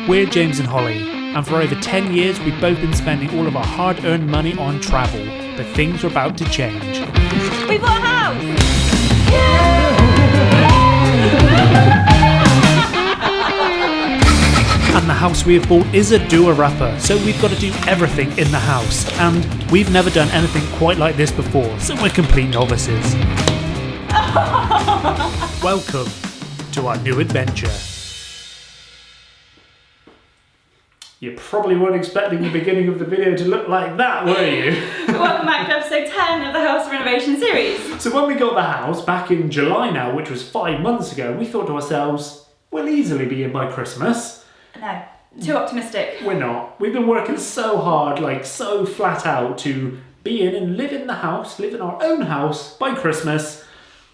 We're James and Holly, and for over 10 years we've both been spending all of our hard-earned money on travel, but things are about to change. We bought a house! And the house we have bought is a doer-upper, so we've got to do everything in the house, and we've never done anything quite like this before, so we're complete novices. Welcome to our new adventure. You probably weren't expecting the beginning of the video to look like that, were you? Welcome back to episode 10 of the house renovation series. So when we got the house back in July now, which was 5 months ago, we thought to ourselves, we'll easily be in by Christmas. No, too optimistic. We're not. We've been working so hard, like so flat out to be in and live in the house, live in our own house by Christmas.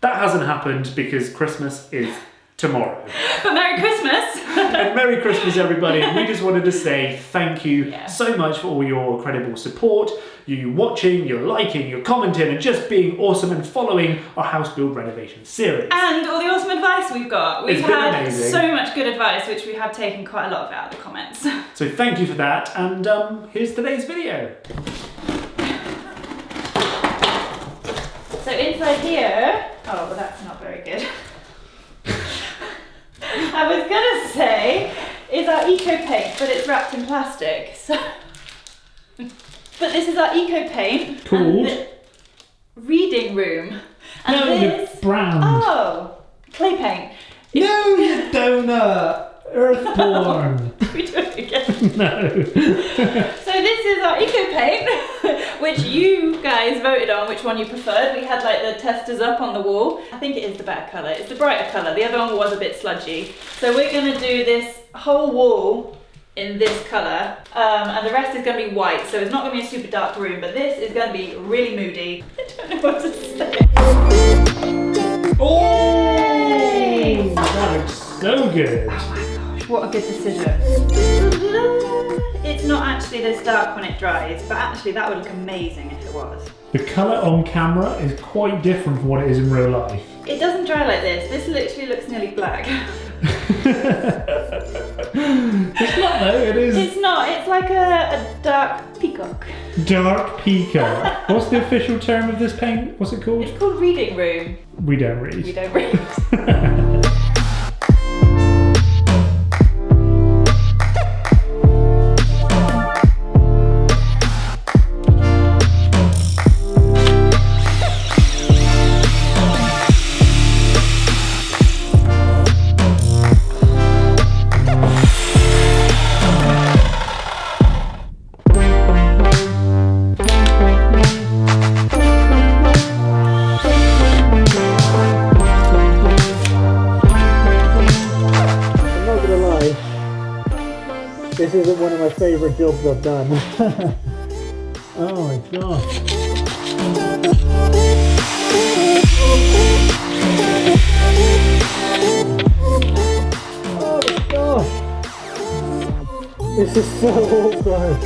That hasn't happened because Christmas is tomorrow. But Merry Christmas! And Merry Christmas, everybody. And we just wanted to say thank you so much for all your incredible support, you watching, your liking, your commenting, and just being awesome and following our house build renovation series. And all the awesome advice we've got. We've had amazing. So much good advice, which we have taken quite a lot of out of the comments. So thank you for that, and here's today's video. So inside here, oh, well that's not very good. I was gonna say, is our eco paint, but it's wrapped in plastic. So, but this is our eco paint. Called? Reading room. And No, this, the brand. Oh, clay paint. No, you donut! Earthborn! We do it again. No. So this is our eco paint, which you guys voted on which one you preferred. We had like the testers up on the wall. I think it is the better colour. It's the brighter colour. The other one was a bit sludgy. So we're going to do this whole wall in this colour, and the rest is going to be white. So it's not going to be a super dark room, but this is going to be really moody. I don't know what to say. Oh! That looks so good. What a good decision. It's not actually this dark when it dries, but actually that would look amazing if it was. The colour on camera is quite different from what it is in real life. It doesn't dry like this. This literally looks nearly black. It's not though, it is. It's not. It's like a dark peacock. Dark peacock. What's the official term of this paint? What's it called? It's called reading room. We don't read. We don't read. This isn't one of my favourite jobs I've done. Oh my gosh. Oh my gosh. This is so awkward.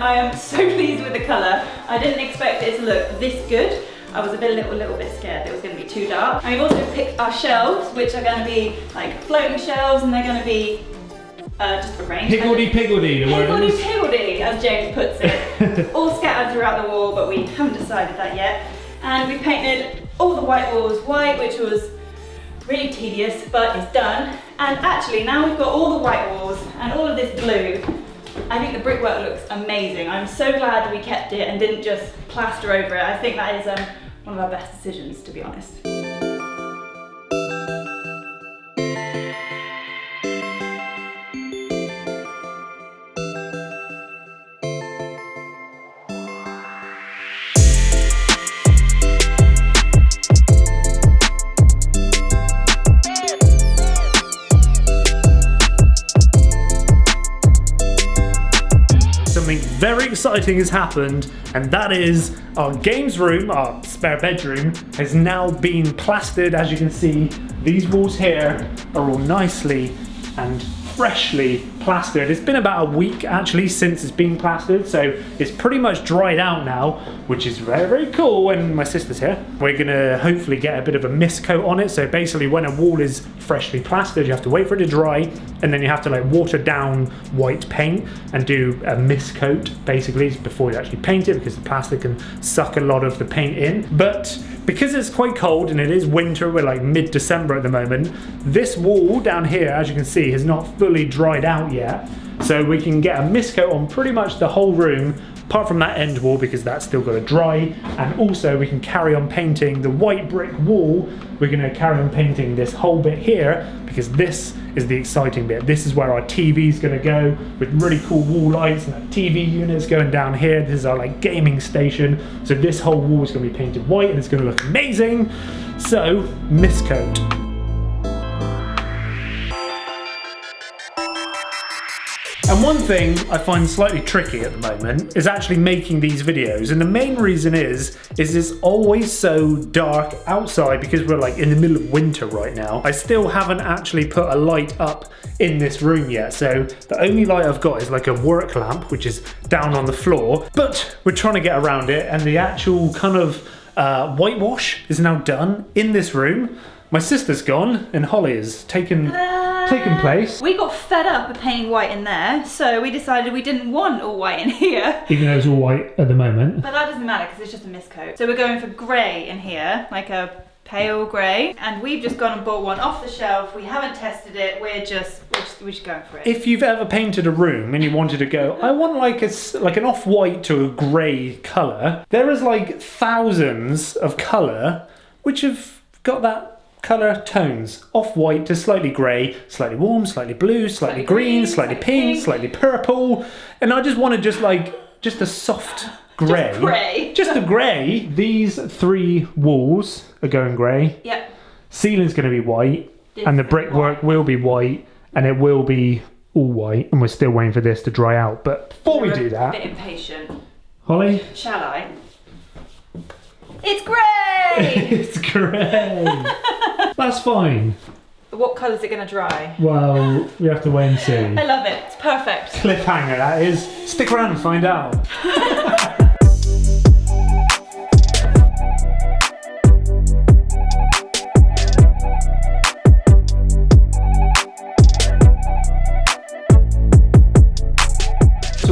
I am so pleased with the colour. I didn't expect it to look this good. I was a little bit scared that it was going to be too dark. And we've also picked our shelves, which are going to be like floating shelves, and they're going to be just for range. Higgledy-piggledy, the word is. Higgledy-piggledy, as James puts it. All scattered throughout the wall, but we haven't decided that yet. And we painted all the white walls white, which was really tedious, but it's done. And actually, now we've got all the white walls and all of this blue. I think the brickwork looks amazing. I'm so glad we kept it and didn't just plaster over it. I think that is one of our best decisions, to be honest. something very exciting has happened, and that is our games room, our spare bedroom, has now been plastered. As you can see, these walls here are all nicely and freshly plastered. It's been about a week actually since it's been plastered, so it's pretty much dried out now, which is very, very cool. And my sister's here. We're gonna hopefully get a bit of a mist coat on it. So basically when a wall is freshly plastered, you have to wait for it to dry, and then you have to like water down white paint and do a mist coat basically before you actually paint it, because the plastic can suck a lot of the paint in. But because it's quite cold and it is winter, we're like mid-December at the moment, this wall down here, as you can see, has not fully dried out yet. So we can get a mist coat on pretty much the whole room, apart from that end wall, because that's still got to dry. And also we can carry on painting the white brick wall. We're going to carry on painting this whole bit here, because this is the exciting bit. This is where our TV is going to go, with really cool wall lights and that TV units going down here. This is our like gaming station. So this whole wall is going to be painted white and it's going to look amazing. So mist coat. And one thing I find slightly tricky at the moment is actually making these videos, and the main reason is it's always so dark outside because we're like in the middle of winter right now. I still haven't actually put a light up in this room yet, so the only light I've got is like a work lamp, which is down on the floor, but we're trying to get around it, and the actual kind of whitewash is now done in this room. My sister's gone and Holly has taken place. We got fed up of painting white in there, so we decided we didn't want all white in here. Even though it's all white at the moment. But that doesn't matter because it's just a mist coat. So we're going for grey in here, like a pale grey, and we've just gone and bought one off the shelf. We haven't tested it. We're just going for it. If you've ever painted a room and you wanted to go, I want like an off-white to a grey colour, there is like thousands of colour which have got that colour tones, off-white to slightly grey, slightly warm, slightly blue, slightly green, slightly pink, slightly purple, and I just wanted just a soft grey. Just a grey. These three walls are going grey. Yep. Ceiling's going to be white, and the brickwork will be white, and it will be all white, and we're still waiting for this to dry out. But before we do that, a bit impatient. Holly? Shall I? It's grey! It's grey! That's fine. What colour is it going to dry? Well, we have to wait and see. I love it. It's perfect. Cliffhanger, that is. Stick around and find out.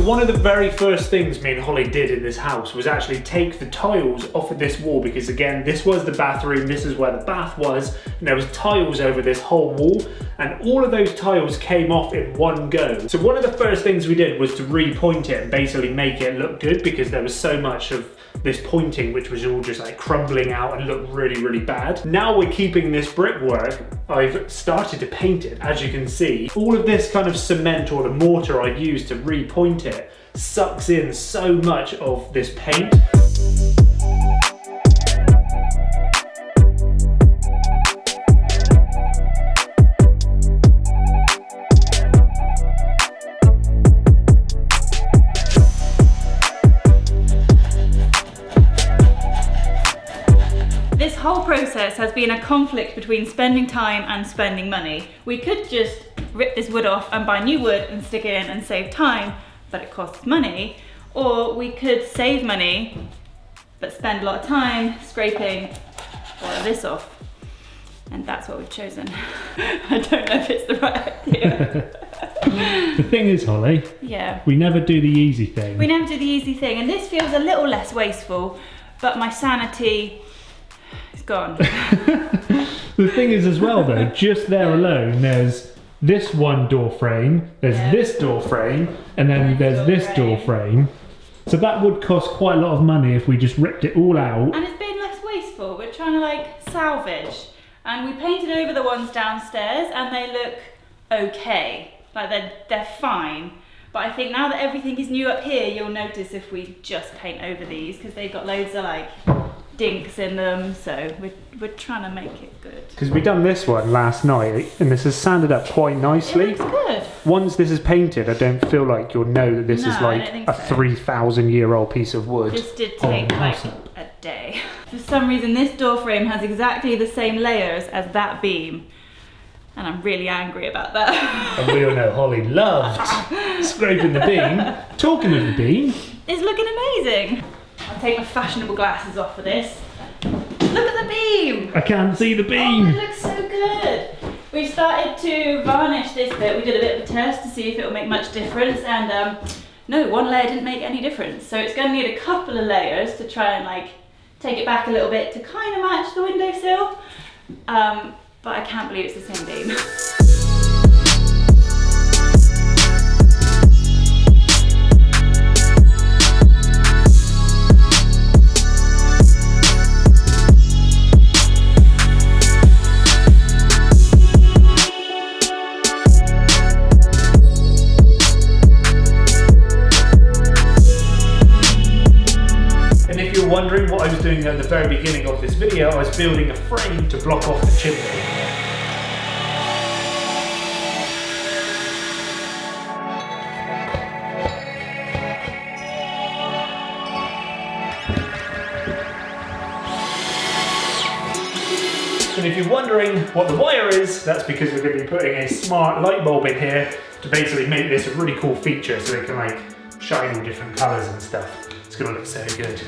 One of the very first things me and Holly did in this house was actually take the tiles off of this wall, because again, this was the bathroom, this is where the bath was, and there was tiles over this whole wall, and all of those tiles came off in one go. So one of the first things we did was to repoint it and basically make it look good, because there was so much of this pointing which was all just like crumbling out and looked really, really bad. Now we're keeping this brickwork. I've started to paint it, as you can see. All of this kind of cement or the mortar I've used to repoint it sucks in so much of this paint. This whole process has been a conflict between spending time and spending money. We could just rip this wood off and buy new wood and stick it in and save time, but it costs money. Or we could save money, but spend a lot of time scraping all of this off. And that's what we've chosen. I don't know if it's the right idea. The thing is, Holly, yeah, we never do the easy thing. We never do the easy thing, and this feels a little less wasteful, but my sanity is gone. The thing is as well though, just there alone, there's this one door frame, there's this door frame, and then there's this door frame. So that would cost quite a lot of money if we just ripped it all out. And it's been less wasteful. We're trying to like salvage. And we painted over the ones downstairs and they look okay. Like they're fine. But I think now that everything is new up here, you'll notice if we just paint over these, because they've got loads of like dinks in them, so we're trying to make it good. Because we done this one last night, and this has sanded up quite nicely. It looks good. Once this is painted, I don't feel like you'll know that this is like a 3,000-year-old piece of wood. This did take like a day. For some reason, this door frame has exactly the same layers as that beam, and I'm really angry about that. And we all know Holly loved scraping the beam. Talking of the beam, it's looking amazing. I'll take my fashionable glasses off for this. Look at the beam! I can't see the beam. Oh, it looks so good. We've started to varnish this bit. We did a bit of a test to see if it will make much difference, and no, one layer didn't make any difference. So it's going to need a couple of layers to try and like take it back a little bit to kind of match the windowsill. But I can't believe it's the same beam. Wondering what I was doing at the very beginning of this video, I was building a frame to block off the chimney. And if you're wondering what the wire is, that's because we're going to be putting a smart light bulb in here to basically make this a really cool feature so it can like shine all different colours and stuff. It's going to look so good.